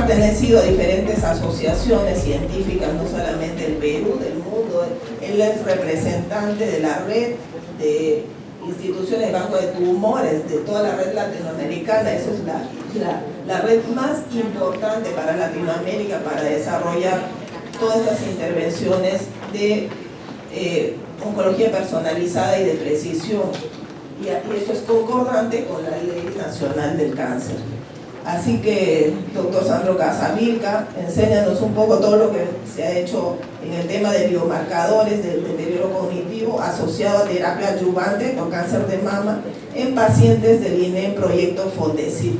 pertenecido a diferentes asociaciones científicas, no solamente del Perú, del mundo. Él es representante de la red de instituciones de banco de tumores de toda la red latinoamericana. Esa es la red más importante para Latinoamérica para desarrollar todas estas intervenciones de oncología personalizada y de precisión. Y eso es concordante con la Ley Nacional del Cáncer. Así que, doctor Sandro Casavilca, enséñanos un poco todo lo que se ha hecho en el tema de biomarcadores del deterioro cognitivo asociado a terapia adyuvante con cáncer de mama en pacientes del INEM Proyecto Fondesit.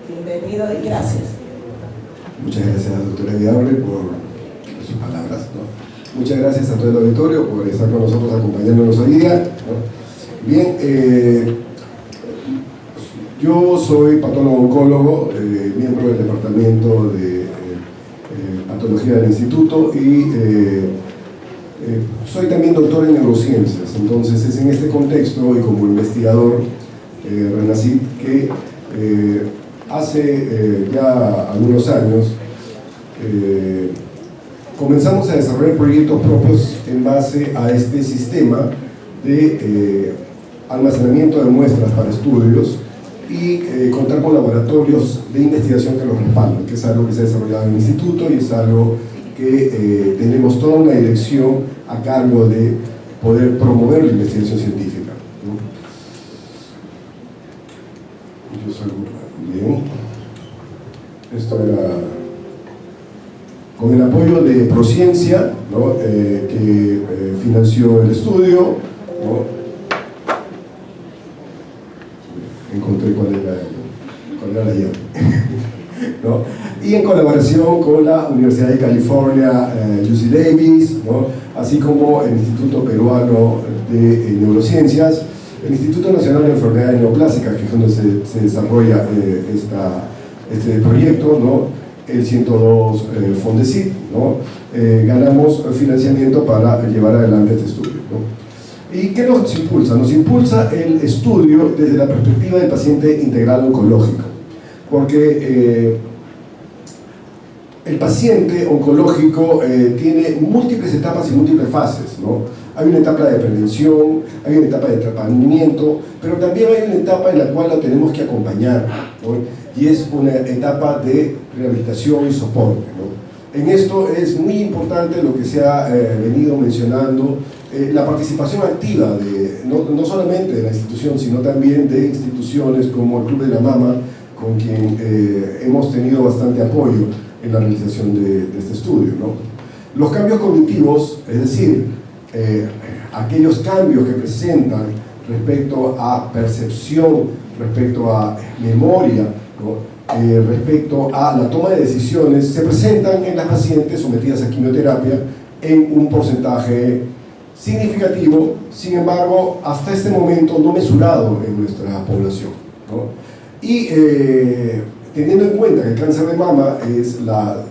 Bienvenido y gracias. Muchas gracias, doctora Viable, por sus palabras, ¿no? Muchas gracias a todo el auditorio por estar con nosotros acompañándonos hoy día, ¿no? Bien, yo soy patólogo-oncólogo, miembro del departamento de patología del instituto y soy también doctor en neurociencias. Entonces es en este contexto y como investigador RENACIT que hace ya algunos años comenzamos a desarrollar proyectos propios en base a este sistema de almacenamiento de muestras para estudios y contar con laboratorios de investigación que los respaldan, que es algo que se ha desarrollado en el instituto y es algo que tenemos toda una dirección a cargo de poder promover la investigación científica, ¿no? Bien, esto era con el apoyo de Prociencia, ¿no? Que financió el estudio, ¿no? Encontré cuál era la llave, ¿no? Y en colaboración con la Universidad de California, UC Davis, ¿no? Así como el Instituto Peruano de Neurociencias, el Instituto Nacional de Enfermedades Neoplásicas, que es donde se desarrolla este proyecto, ¿no? El 102 Fondesit, ¿no? Ganamos financiamiento para llevar adelante este estudio, ¿no? ¿Y qué nos impulsa? Nos impulsa el estudio desde la perspectiva del paciente integral oncológico, porque el paciente oncológico tiene múltiples etapas y múltiples fases, ¿no? Hay una etapa de prevención, hay una etapa de tratamiento, pero también hay una etapa en la cual lo tenemos que acompañar, ¿no? Y es una etapa de rehabilitación y soporte, ¿no? En esto es muy importante lo que se ha venido mencionando, la participación activa no solamente de la institución, sino también de instituciones como el Club de la Mama, con quien hemos tenido bastante apoyo en la realización de este estudio, ¿no? Los cambios cognitivos, es decir, aquellos cambios que presentan respecto a percepción, respecto a memoria, ¿no? Respecto a la toma de decisiones, se presentan en las pacientes sometidas a quimioterapia en un porcentaje significativo, sin embargo, hasta este momento no mesurado en nuestra población, ¿no? Y teniendo en cuenta que el cáncer de mama es la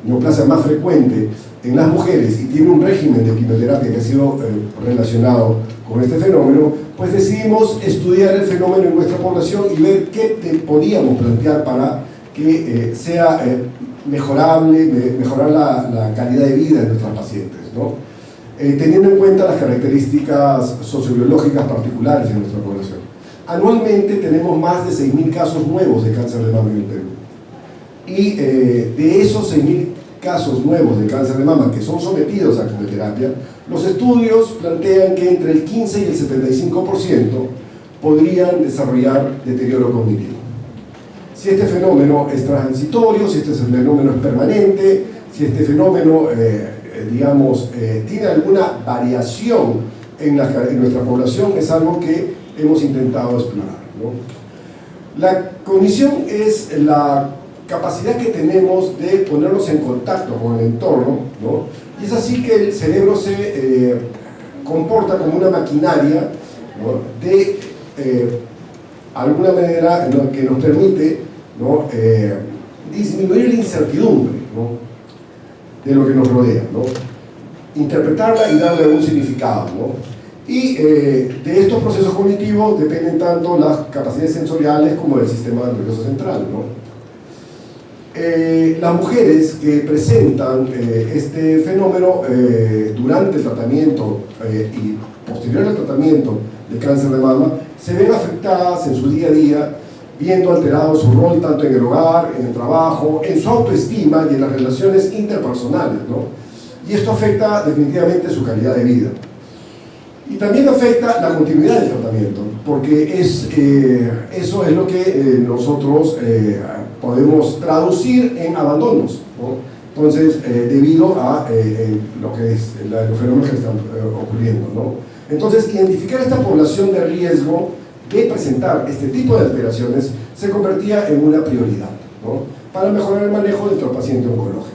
neoplasia más frecuente en las mujeres y tiene un régimen de quimioterapia que ha sido relacionado con este fenómeno, pues decidimos estudiar el fenómeno en nuestra población y ver qué podíamos plantear para que sea mejorable, mejorar la calidad de vida de nuestros pacientes, ¿no? Teniendo en cuenta las características sociobiológicas particulares de nuestra población. Anualmente tenemos más de 6.000 casos nuevos de cáncer de mama en el Perú. Y de esos 6.000 casos nuevos de cáncer de mama que son sometidos a quimioterapia, los estudios plantean que entre el 15 y el 75% podrían desarrollar deterioro cognitivo. Si este fenómeno es transitorio, si este fenómeno es permanente, si este fenómeno, tiene alguna variación en nuestra población, es algo que hemos intentado explorar, ¿no? La cognición es la capacidad que tenemos de ponernos en contacto con el entorno, ¿no? Y es así que el cerebro se comporta como una maquinaria, ¿no? De alguna manera que nos permite, ¿no? Disminuir la incertidumbre, ¿no? De lo que nos rodea, ¿no? Interpretarla y darle un significado, ¿no? Y de estos procesos cognitivos dependen tanto las capacidades sensoriales como del sistema nervioso central, ¿no? Las mujeres que presentan este fenómeno durante el tratamiento y posterior al tratamiento de cáncer de mama se ven afectadas en su día a día, viendo alterado su rol tanto en el hogar, en el trabajo, en su autoestima y en las relaciones interpersonales, ¿no? Y esto afecta definitivamente su calidad de vida. Y también afecta la continuidad del tratamiento, porque eso es lo que nosotros podemos traducir en abandonos, ¿no? Entonces, debido a los fenómenos que están ocurriendo, ¿no? Entonces, identificar esta población de riesgo de presentar este tipo de alteraciones se convertía en una prioridad, ¿no? Para mejorar el manejo de nuestro paciente oncológico.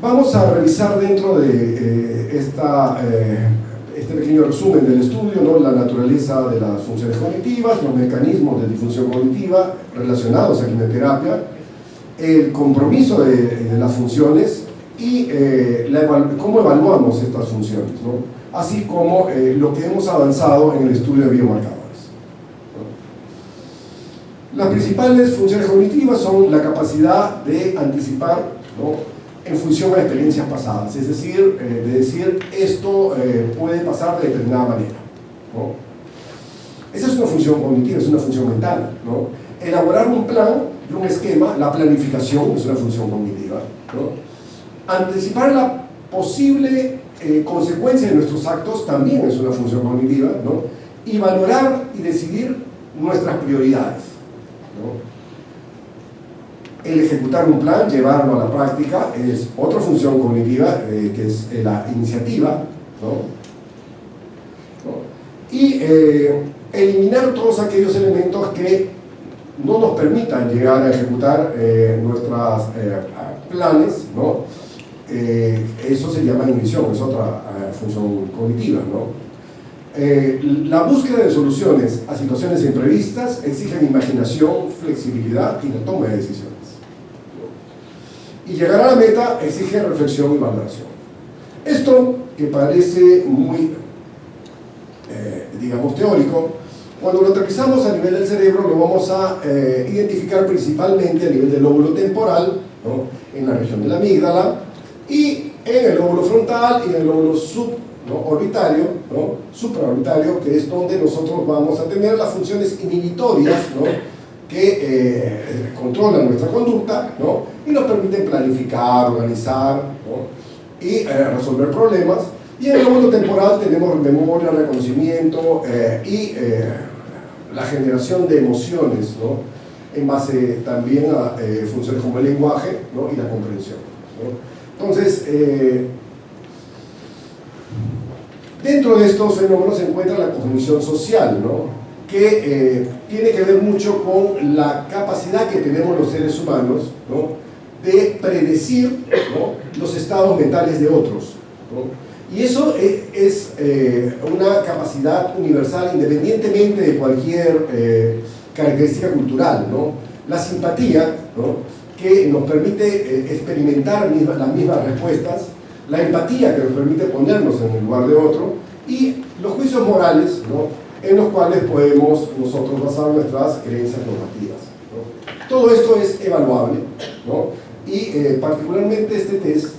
Vamos a revisar dentro de este pequeño resumen del estudio, ¿no?, la naturaleza de las funciones cognitivas, los mecanismos de disfunción cognitiva relacionados a quimioterapia, el compromiso de las funciones y cómo evaluamos estas funciones, ¿no?, así como lo que hemos avanzado en el estudio de biomarcadores. Las principales funciones cognitivas son la capacidad de anticipar, ¿no?, en función a experiencias pasadas, es decir, de decir esto puede pasar de determinada manera, ¿no? Esa es una función cognitiva, es una función mental, ¿no? Elaborar un plan y un esquema, la planificación es una función cognitiva, ¿no? Anticipar la posible consecuencia de nuestros actos también es una función cognitiva, ¿no? Y valorar y decidir nuestras prioridades, ¿no? El ejecutar un plan, llevarlo a la práctica, es otra función cognitiva, que es la iniciativa, ¿no? Y eliminar todos aquellos elementos que no nos permitan llegar a ejecutar nuestros planes, ¿no? Eso se llama inhibición, es otra función cognitiva, ¿no? La búsqueda de soluciones a situaciones imprevistas exige imaginación, flexibilidad y la toma de decisiones. Y llegar a la meta exige reflexión y valoración. Esto, que parece muy, digamos, teórico, cuando lo aterrizamos a nivel del cerebro lo vamos a identificar principalmente a nivel del lóbulo temporal, ¿no?, en la región de la amígdala, y en el lóbulo frontal y en el lóbulo suborbitario, ¿no?, supraorbitario, que es donde nosotros vamos a tener las funciones inhibitorias, ¿no?, que controlan nuestra conducta, ¿no?, y nos permiten planificar, organizar, ¿no?, y resolver problemas. Y en el lóbulo temporal tenemos memoria, reconocimiento y la generación de emociones, ¿no?, en base también a funciones como el lenguaje, ¿no?, y la comprensión, ¿no? Entonces, dentro de estos fenómenos se encuentra la cognición social, ¿no?, que tiene que ver mucho con la capacidad que tenemos los seres humanos, ¿no?, de predecir, ¿no?, los estados mentales de otros, ¿no? Y eso es una capacidad universal independientemente de cualquier característica cultural, ¿no? La simpatía, ¿no?, que nos permite experimentar las mismas respuestas, la empatía que nos permite ponernos en el lugar de otro, y los juicios morales, ¿no?, en los cuales podemos nosotros basar nuestras creencias normativas, ¿no? Todo esto es evaluable, ¿no? Y particularmente este test,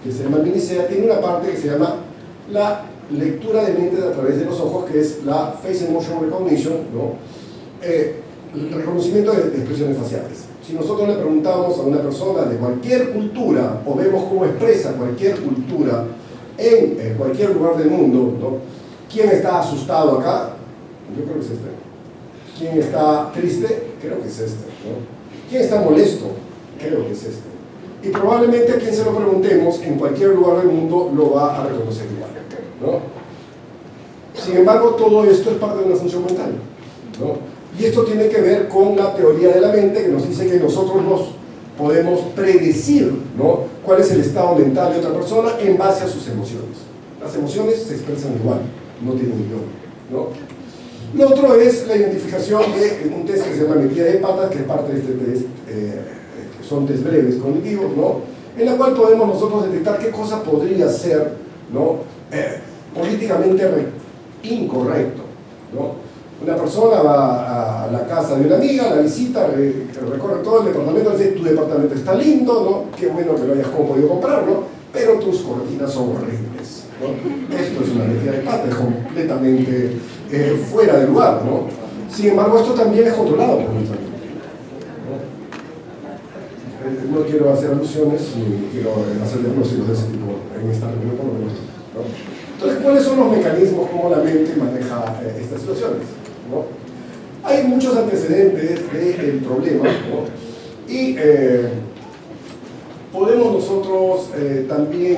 que se llama MINISEA, tiene una parte que se llama la lectura de mente a través de los ojos, que es la Face Emotion Recognition, ¿no?, el reconocimiento de expresiones faciales. Si nosotros le preguntamos a una persona de cualquier cultura, o vemos cómo expresa cualquier cultura en cualquier lugar del mundo, ¿no?, ¿quién está asustado acá? Yo creo que es este. ¿Quién está triste? Creo que es este, ¿no? ¿Quién está molesto? Creo que es este. Y probablemente a quien se lo preguntemos en cualquier lugar del mundo lo va a reconocer igual, ¿no? Sin embargo, todo esto es parte de una función mental, ¿no? Y esto tiene que ver con la teoría de la mente, que nos dice que nosotros nos podemos predecir, ¿no?, cuál es el estado mental de otra persona en base a sus emociones. Las emociones se expresan igual, no tienen idioma, ¿no? Lo otro es la identificación de un test que se llama metida de patas, que es parte de este test, que son test breves cognitivos, ¿no?, en la cual podemos nosotros detectar qué cosa podría ser, ¿no?, políticamente incorrecto, ¿no? Una persona va a la casa de una amiga, la visita, recorre todo el departamento, dice, tu departamento está lindo, ¿no? Qué bueno que lo hayas podido comprarlo, pero tus cortinas son horribles, ¿no? Esto es una metida de pata, es completamente fuera de lugar, ¿no? Sin embargo, esto también es controlado por nuestra mente, ¿no? No quiero hacer alusiones, ni quiero hacer diagnósticos de ese tipo en esta reunión, por lo menos, ¿no? Entonces, ¿cuáles son los mecanismos, cómo la mente maneja estas situaciones, ¿no? Hay muchos antecedentes del problema, ¿no? Y podemos nosotros también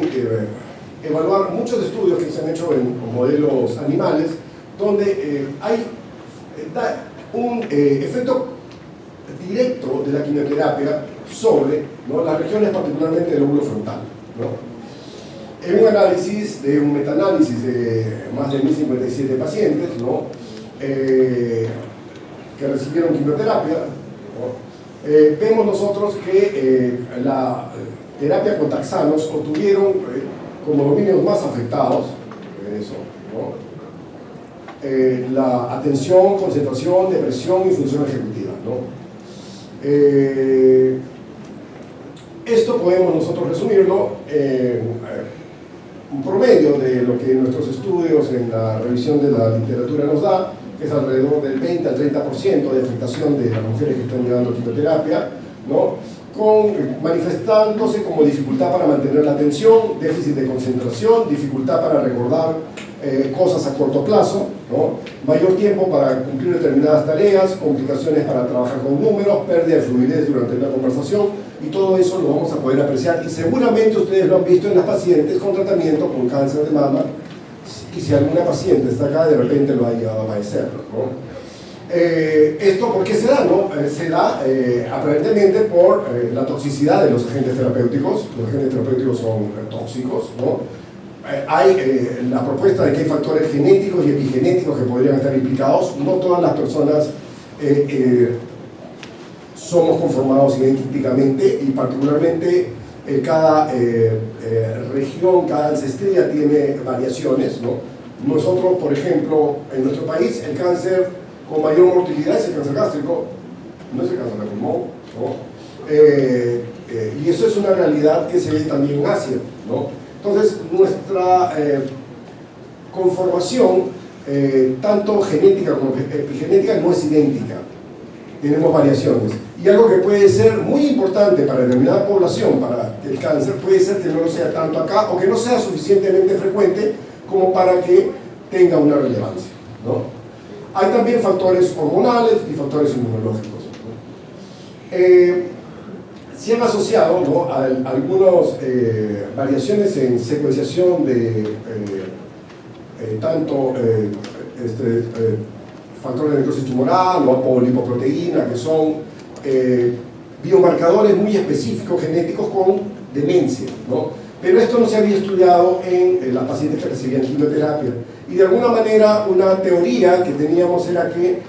evaluar muchos estudios que se han hecho en modelos animales, donde hay un efecto directo de la quimioterapia sobre, ¿no?, las regiones particularmente del lóbulo frontal, ¿no? En un análisis, un metaanálisis de más de 1057 pacientes, ¿no?, que recibieron quimioterapia, ¿no?, vemos nosotros que la terapia con taxanos obtuvieron como dominios más afectados, eso, ¿no?, la atención, concentración, depresión y función ejecutiva, ¿no? Esto podemos nosotros resumirlo en un promedio de lo que nuestros estudios en la revisión de la literatura nos da, que es alrededor del 20 al 30% de afectación de las mujeres que están llevando quimioterapia, ¿no?, manifestándose como dificultad para mantener la atención, déficit de concentración, dificultad para recordar cosas a corto plazo, ¿no?, mayor tiempo para cumplir determinadas tareas, complicaciones para trabajar con números, pérdida de fluidez durante la conversación, y todo eso lo vamos a poder apreciar, y seguramente ustedes lo han visto en las pacientes con tratamiento con cáncer de mama, y si alguna paciente está acá, de repente lo ha llegado a padecer, ¿no? ¿Esto por qué se da, no? Se da aparentemente por la toxicidad de los agentes terapéuticos. Los agentes terapéuticos son tóxicos, ¿no? Hay la propuesta de que hay factores genéticos y epigenéticos que podrían estar implicados. No todas las personas somos conformados idénticamente, y particularmente cada región, cada ancestría tiene variaciones, ¿no? Nosotros, por ejemplo, en nuestro país, el cáncer con mayor mortalidad es el cáncer gástrico, no es el cáncer de pulmón, ¿no? Y eso es una realidad que se ve también en Asia, ¿no? Entonces, nuestra conformación, tanto genética como epigenética, no es idéntica. Tenemos variaciones. Y algo que puede ser muy importante para determinada población, para el cáncer, puede ser que no lo sea tanto acá, o que no sea suficientemente frecuente como para que tenga una relevancia, ¿no? Hay también factores hormonales y factores inmunológicos, ¿no? Se han asociado, ¿no?, a algunas variaciones en secuenciación de tanto factores de necrosis tumoral o apolipoproteína, que son biomarcadores muy específicos genéticos con demencia, ¿no? Pero esto no se había estudiado en las pacientes que recibían quimioterapia. Y de alguna manera una teoría que teníamos era que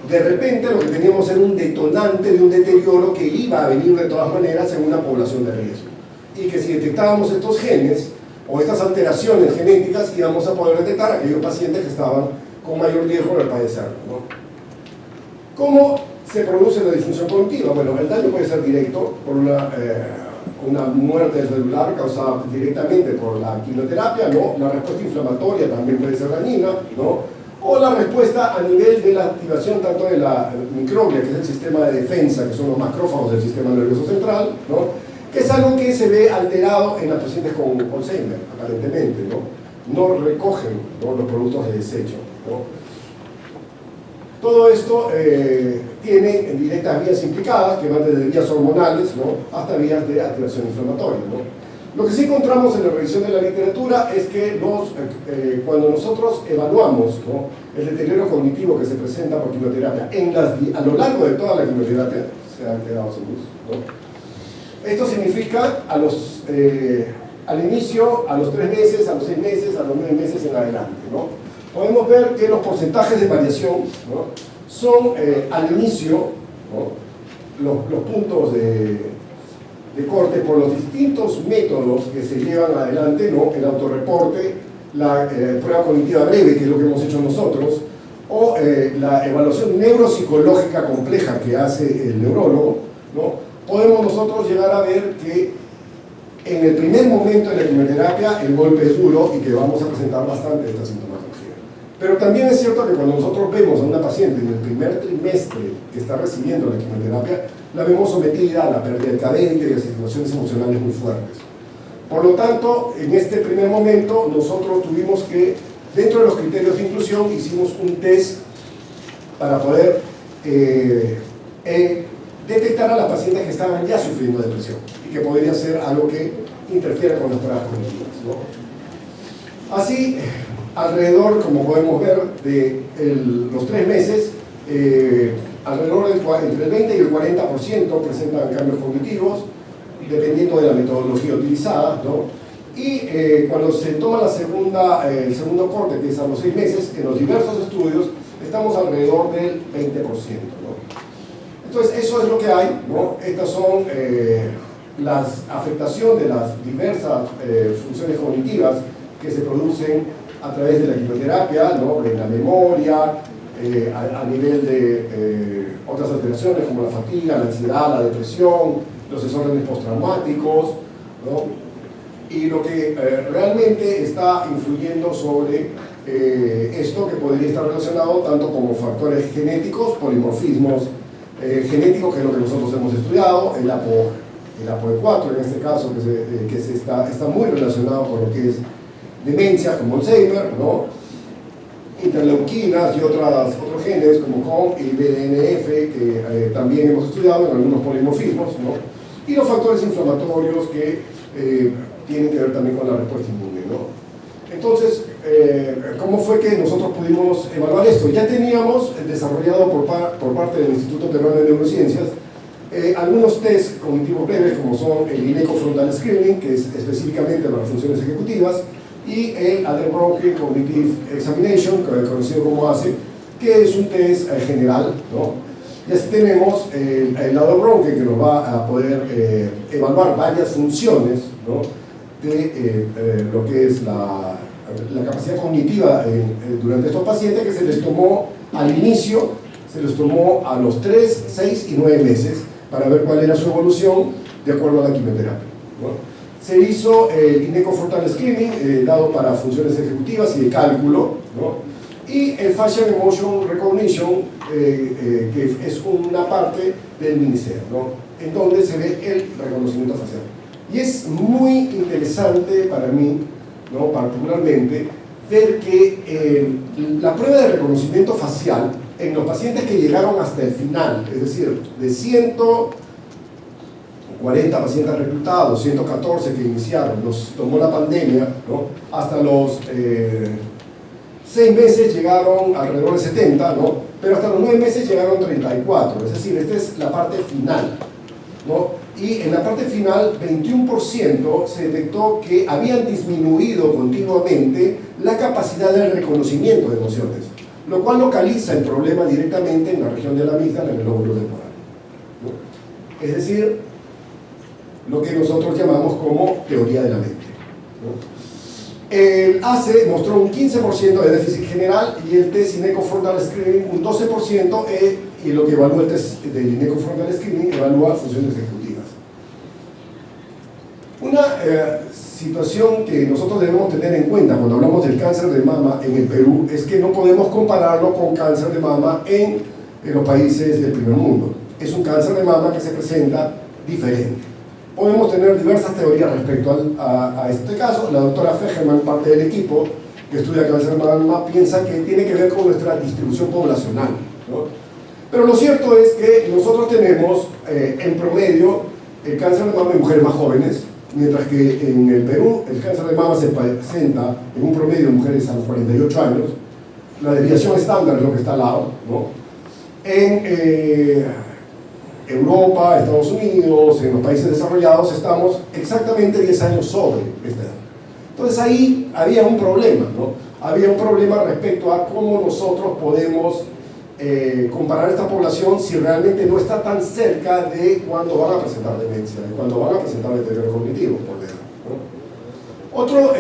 de repente lo que teníamos era un detonante de un deterioro que iba a venir de todas maneras en una población de riesgo. Y que si detectábamos estos genes o estas alteraciones genéticas, íbamos a poder detectar a aquellos pacientes que estaban con mayor riesgo de padecerlo, ¿no? ¿Cómo se produce la disfunción cognitiva? Bueno, el daño puede ser directo por una muerte celular causada directamente por la quimioterapia, ¿no? La respuesta inflamatoria también puede ser dañina, ¿no? O la respuesta a nivel de la activación tanto de la microglia, que es el sistema de defensa, que son los macrófagos del sistema nervioso central, ¿no?, que es algo que se ve alterado en las pacientes con Alzheimer, aparentemente, ¿no? No recogen, ¿no?, los productos de desecho, ¿no? Todo esto tiene directas vías implicadas, que van desde vías hormonales, ¿no?, hasta vías de activación inflamatoria, ¿no? Lo que sí encontramos en la revisión de la literatura es que cuando nosotros evaluamos, ¿no?, el deterioro cognitivo que se presenta por quimioterapia a lo largo de toda la quimioterapia, se han quedado sin luz, ¿no? Esto significa al inicio, a los 3 meses, a los 6 meses, a los 9 meses en adelante, ¿no? Podemos ver que los porcentajes de variación, ¿no?, son al inicio, ¿no?, los puntos de corte por los distintos métodos que se llevan adelante, ¿no?, el autorreporte, la prueba cognitiva breve, que es lo que hemos hecho nosotros, o la evaluación neuropsicológica compleja que hace el neurólogo, ¿no? Podemos nosotros llegar a ver que en el primer momento de la quimioterapia el golpe es duro y que vamos a presentar bastante esta sintomatología. Pero también es cierto que cuando nosotros vemos a una paciente en el primer trimestre que está recibiendo la quimioterapia, la vemos sometida a la pérdida de cadente y a situaciones emocionales muy fuertes. Por lo tanto, en este primer momento nosotros tuvimos que, dentro de los criterios de inclusión, hicimos un test para poder detectar a las pacientes que estaban ya sufriendo depresión y que podría ser algo que interfiera con las pruebas cognitivas, ¿no? Así, alrededor, como podemos ver, de los 3 meses, alrededor entre el 20 y el 40% presentan cambios cognitivos, dependiendo de la metodología utilizada, ¿no? Y cuando se toma el segundo corte, que es a los 6 meses, en los diversos estudios, estamos alrededor del 20%, ¿no? Entonces, eso es lo que hay, ¿no? Estas son las afectaciones de las diversas funciones cognitivas que se producen a través de la quimioterapia, ¿no? En la memoria, a nivel de otras alteraciones como la fatiga, la ansiedad, la depresión, los desórdenes postraumáticos, ¿no? Y lo que realmente está influyendo sobre esto, que podría estar relacionado tanto como factores genéticos, polimorfismos genéticos, que es lo que nosotros hemos estudiado, el ApoE4 en este caso, que está muy relacionado con lo que es demencia como Alzheimer, ¿no? Interleuquinas y otros genes como COM y BDNF, que también hemos estudiado en algunos polimorfismos, ¿no? Y los factores inflamatorios que tienen que ver también con la respuesta inmune, ¿no? Entonces, ¿cómo fue que nosotros pudimos evaluar esto? Ya teníamos desarrollado por parte del Instituto Peruano de Neurociencias algunos test cognitivos breves, como son el INECO Frontal Screening, que es específicamente para las funciones ejecutivas, y el Adler-Bronke Cognitive Examination, conocido como ACE, que es un test general, ¿no? Y así tenemos el Adler-Bronke, que nos va a poder evaluar varias funciones, ¿no? De lo que es la capacidad cognitiva durante estos pacientes, que se les tomó al inicio, se les tomó a los 3, 6 y 9 meses para ver cuál era su evolución de acuerdo a la quimioterapia, ¿no? Se hizo el INECO Frontal Screening, dado para funciones ejecutivas y de cálculo, ¿no? Y el Facial Emotion Recognition, que es una parte del MINICER, ¿no? En donde se ve el reconocimiento facial. Y es muy interesante para mí, ¿no? Particularmente, ver que la prueba de reconocimiento facial en los pacientes que llegaron hasta el final, es decir, de 140 pacientes reclutados, 114 que iniciaron, nos tomó la pandemia, ¿no? Hasta los 6 meses llegaron alrededor de 70, ¿no? Pero hasta los 9 meses llegaron 34, es decir, esta es la parte final, ¿no? Y en la parte final, 21% se detectó que habían disminuido continuamente la capacidad del reconocimiento de emociones, lo cual localiza el problema directamente en la región de la amígdala, en el lóbulo temporal, ¿no? Es decir, lo que nosotros llamamos como teoría de la mente, ¿no? El ACE mostró un 15% de déficit general y el test INECO Frontal Screening un 12%, y lo que evalúa el test del INECO Frontal Screening evalúa funciones ejecutivas. Una situación que nosotros debemos tener en cuenta cuando hablamos del cáncer de mama en el Perú es que no podemos compararlo con cáncer de mama en los países del primer mundo. Es un cáncer de mama que se presenta diferente. Podemos tener diversas teorías respecto a este caso. La doctora Fegeman, parte del equipo que estudia cáncer de mama, piensa que tiene que ver con nuestra distribución poblacional, ¿no? Pero lo cierto es que nosotros tenemos en promedio el cáncer de mama en mujeres más jóvenes, mientras que en el Perú el cáncer de mama se presenta en un promedio de mujeres a los 48 años. La desviación estándar es lo que está al lado, ¿no? En Europa, Estados Unidos, en los países desarrollados, estamos exactamente 10 años sobre esta edad. Entonces ahí había un problema, ¿no? Había un problema respecto a cómo nosotros podemos comparar esta población si realmente no está tan cerca de cuando van a presentar demencia, de cuando van a presentar deterioro cognitivo, por ejemplo, ¿no? Otro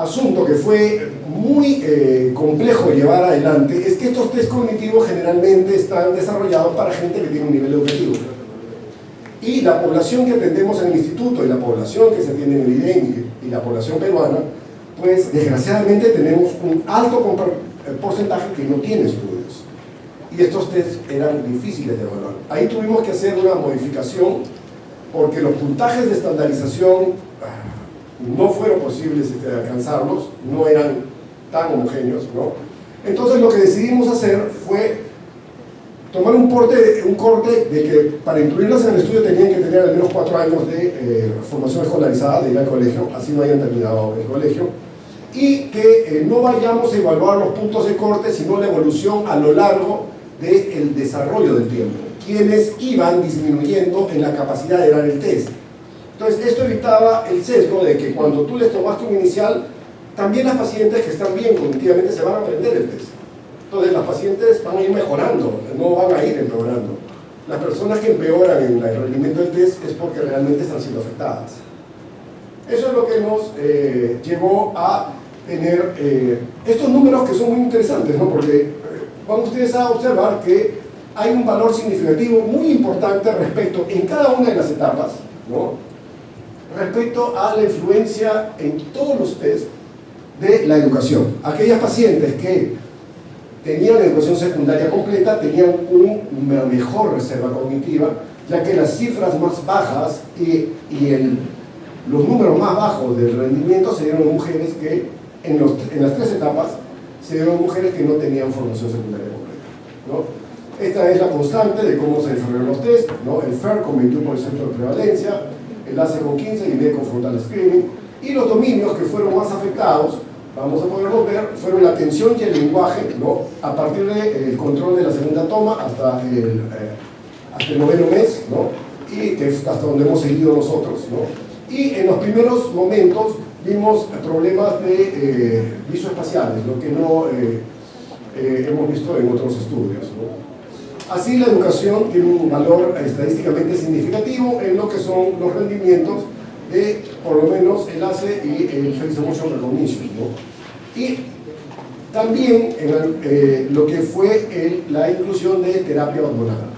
asunto que fue muy complejo de llevar adelante es que estos test cognitivos generalmente están desarrollados para gente que tiene un nivel educativo. Y la población que atendemos en el instituto y la población que se atiende en el IDEM y la población peruana, pues desgraciadamente tenemos un alto porcentaje que no tiene estudios. Y estos test eran difíciles de evaluar. Ahí tuvimos que hacer una modificación porque los puntajes de estandarización no fueron posibles alcanzarlos, no eran tan homogéneos, ¿no? Entonces lo que decidimos hacer fue tomar un corte de que para incluirlas en el estudio tenían que tener al menos 4 años de formación escolarizada, de ir al colegio, así no hayan terminado el colegio, y que no vayamos a evaluar los puntos de corte, sino la evolución a lo largo del desarrollo del tiempo, quienes iban disminuyendo en la capacidad de dar el test. Entonces esto evitaba el sesgo de que cuando tú les tomaste un inicial, también las pacientes que están bien cognitivamente se van a aprender el test. Entonces las pacientes van a ir mejorando, no van a ir empeorando. Las personas que empeoran en el rendimiento del test es porque realmente están siendo afectadas. Eso es lo que nos llevó a tener estos números que son muy interesantes, ¿no? Porque van ustedes a observar que hay un valor significativo muy importante respecto, en cada una de las etapas, ¿no? Respecto a la influencia en todos los test de la educación. Aquellas pacientes que tenían la educación secundaria completa tenían una mejor reserva cognitiva, ya que las cifras más bajas y los números más bajos del rendimiento se dieron en mujeres que en las 3 etapas se dieron en mujeres que no tenían formación secundaria completa, ¿no? Esta es la constante de cómo se desarrollaron los test, ¿no? El FER con 21% de prevalencia, el ACE con 15% y el ECO frontal screening, y los dominios que fueron más afectados, vamos a poderlos ver, fueron la atención y el lenguaje, ¿no? A partir del control de la segunda toma hasta el 9º mes, ¿no? Y que es hasta donde hemos seguido nosotros, ¿no? Y en los primeros momentos vimos problemas de visoespaciales, lo que no hemos visto en otros estudios, ¿no? Así la educación tiene un valor estadísticamente significativo en lo que son los rendimientos de por lo menos el ACE y el Face Emotion Recognition, ¿no? Y también en lo que fue la inclusión de terapia hormonal.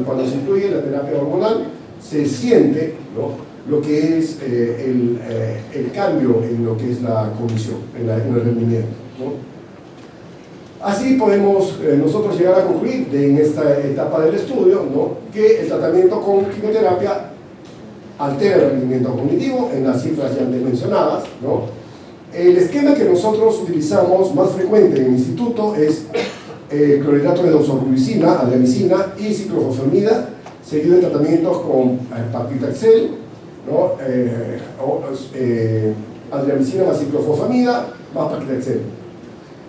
Cuando se incluye la terapia hormonal se siente, ¿no?, lo que es el cambio en lo que es la cognición, en el rendimiento, ¿no? Así podemos nosotros llegar a concluir en esta etapa del estudio, ¿no?, que el tratamiento con quimioterapia altera el rendimiento cognitivo en las cifras ya mencionadas, ¿no? El esquema que nosotros utilizamos más frecuente en el instituto es clorhidrato de doxorubicina, adriamicina y ciclofosfamida, seguido de tratamientos con paclitaxel, ¿no? Adriamicina más ciclofosfamida más paclitaxel.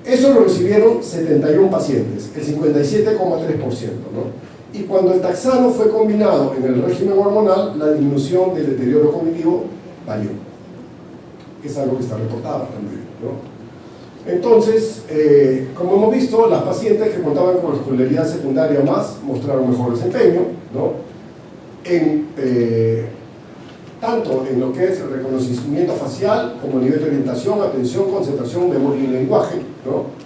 Eso lo recibieron 71 pacientes, el 57,3%, ¿no? Y cuando el taxano fue combinado en el régimen hormonal, la disminución del deterioro cognitivo varió. Es algo que está reportado también, ¿no? Entonces, como hemos visto, las pacientes que contaban con escolaridad secundaria más mostraron mejor desempeño, ¿no? Tanto en lo que es el reconocimiento facial, como nivel de orientación, atención, concentración, memoria y lenguaje, ¿no?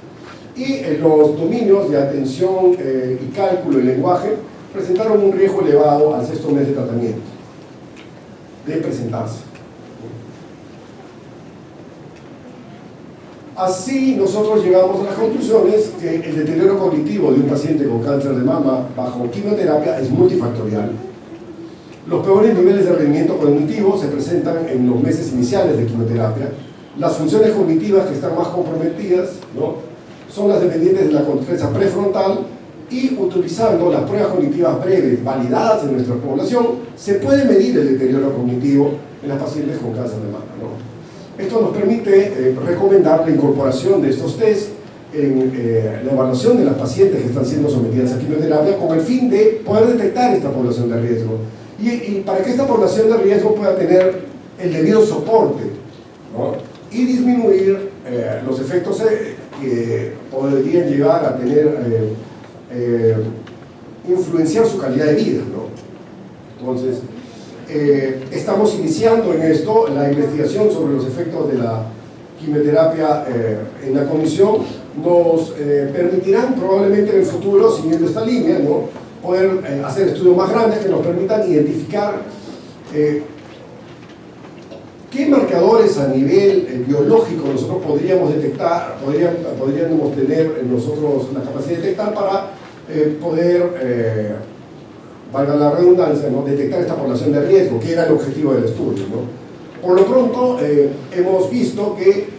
Y los dominios de atención y cálculo y lenguaje presentaron un riesgo elevado al 6º mes de tratamiento de presentarse. Así nosotros llegamos a las conclusiones que el deterioro cognitivo de un paciente con cáncer de mama bajo quimioterapia es multifactorial. Los peores niveles de rendimiento cognitivo se presentan en los meses iniciales de quimioterapia. Las funciones cognitivas que están más comprometidas, ¿no?, son las dependientes de la corteza prefrontal, y utilizando las pruebas cognitivas breves validadas en nuestra población se puede medir el deterioro cognitivo en las pacientes con cáncer de mama, ¿no? Esto nos permite recomendar la incorporación de estos test en la evaluación de las pacientes que están siendo sometidas a quimioterapia con el fin de poder detectar esta población de riesgo y para que esta población de riesgo pueda tener el debido soporte, ¿no?, y disminuir los efectos que podrían llegar a tener influenciar su calidad de vida, ¿no? Entonces, estamos iniciando en esto la investigación sobre los efectos de la quimioterapia en la comisión nos permitirán probablemente en el futuro, siguiendo esta línea, ¿no?, poder hacer estudios más grandes que nos permitan identificar qué marcadores a nivel biológico nosotros podríamos detectar, podríamos tener en nosotros la capacidad de detectar para poder, valga la redundancia, ¿no?, detectar esta población de riesgo, que era el objetivo del estudio, ¿no? Por lo pronto, hemos visto que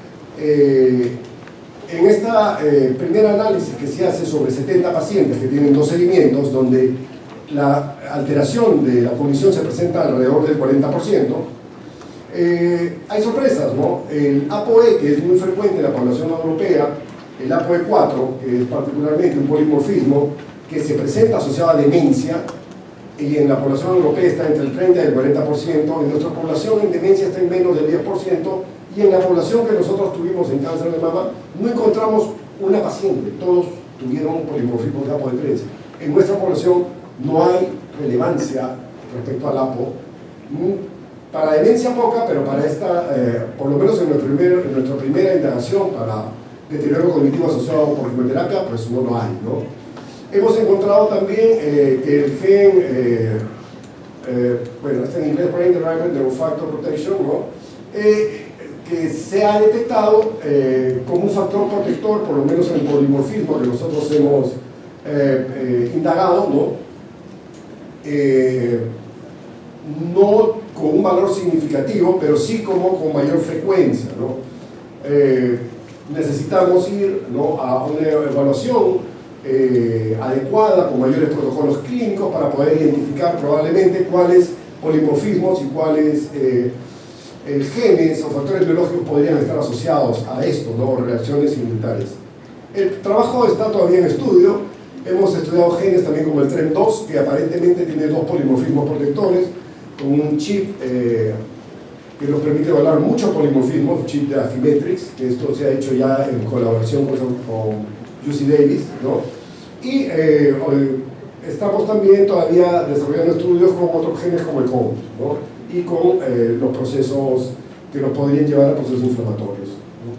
en esta primer análisis que se hace sobre 70 pacientes que tienen 2 seguimientos, donde la alteración de la cognición se presenta alrededor del 40%, hay sorpresas, ¿no? El APOE, que es muy frecuente en la población europea, el APOE4, que es particularmente un polimorfismo que se presenta asociado a demencia, y en la población europea está entre el 30 y el 40%, en nuestra población en demencia está en menos del 10%, y en la población que nosotros tuvimos en cáncer de mama no encontramos una paciente, todos tuvieron un polimorfismo de APOE3. En nuestra población no hay relevancia respecto al APO, para demencia poca, pero para esta, por lo menos en nuestra primera indagación para deterioro cognitivo asociado por quimioterapia, pues no lo hay, ¿no? Hemos encontrado también que el gen, bueno, está en inglés Brain Derived Neurofactor Protection, ¿no?, que se ha detectado como un factor protector, por lo menos en el polimorfismo que nosotros hemos indagado, ¿no?, no con un valor significativo, pero sí como con mayor frecuencia, ¿no? Necesitamos ir, ¿no?, a una evaluación adecuada, con mayores protocolos clínicos para poder identificar probablemente cuáles polimorfismos y cuáles genes o factores biológicos podrían estar asociados a esto, ¿no?, reacciones inmunitarias. El trabajo está todavía en estudio. Hemos estudiado genes también como el TREM2, que aparentemente tiene 2 polimorfismos protectores, con un chip que nos permite evaluar muchos polimorfismos, chip de Affymetrix, que esto se ha hecho ya en colaboración con UC Davis, ¿no? Y estamos también todavía desarrollando estudios con otros genes como el COMT, ¿no?, y con los procesos que nos podrían llevar a procesos inflamatorios, ¿no?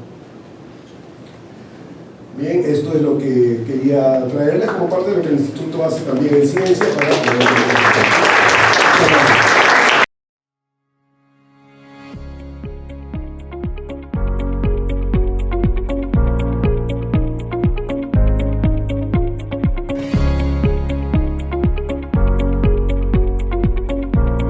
Bien, esto es lo que quería traerles como parte de lo que el Instituto hace también en ciencia para poder